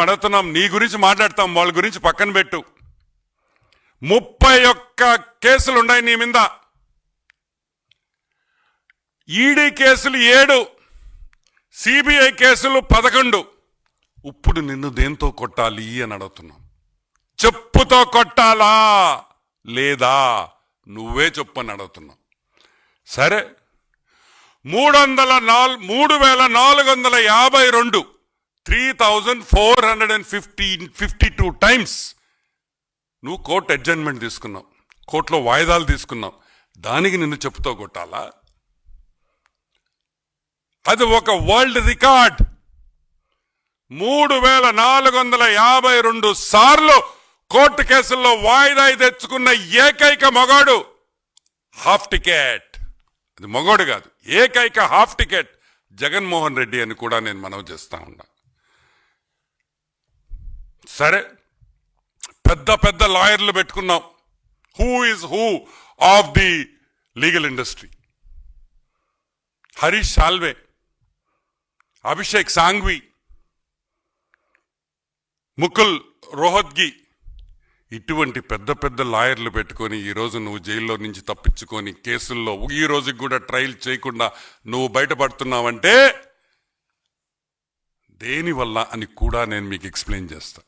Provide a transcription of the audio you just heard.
అడుగుతున్నాం, నీ గురించి మాట్లాడతాం, వాళ్ళ గురించి పక్కన పెట్టు. 31 కేసులు ఉన్నాయి నీ మీద. ఈడీ కేసులు 7, సిబిఐ కేసులు 11. ఇప్పుడు నిన్ను దేంతో కొట్టాలి అని అడుగుతున్నాం. చెప్పుతో కొట్టాలా లేదా నువ్వే చెప్పని అడుగుతున్నావు. సరే, 3,452 3,452 టైమ్స్ నువ్వు కోర్టు అడ్జర్న్మెంట్ తీసుకున్నావు, కోర్టులో వాయిదాలు తీసుకున్నావు. దానికి నిన్ను చెప్పుతో కొట్టాలా? అది ఒక వరల్డ్ రికార్డ్. 3,452 సార్లు కోర్టు కేసుల్లో వాయిదా తెచ్చుకున్న ఏకైక మగాడు హాఫ్ టికెట్. అది మగోడు కాదు, ఏకైక హాఫ్ టికెట్ జగన్మోహన్ రెడ్డి అని కూడా నేను మనవి చేస్తా ఉన్నా. సరే, పెద్ద పెద్ద లాయర్లు పెట్టుకున్నాం. Who is who of the legal industry? Harish Salve, Abhishek Sanghvi, Mukul Rohatgi, ఇటువంటి పెద్ద పెద్ద లాయర్లు పెట్టుకొని ఈరోజు నువ్వు జైల్లో నుంచి తప్పించుకొని కేసుల్లో ఈ రోజుకి కూడా ట్రయల్ చేయకుండా నువ్వు బయటపడుతున్నావంటే దేనివల్ల అని కూడా నేను మీకు ఎక్స్ప్లెయిన్ చేస్తా.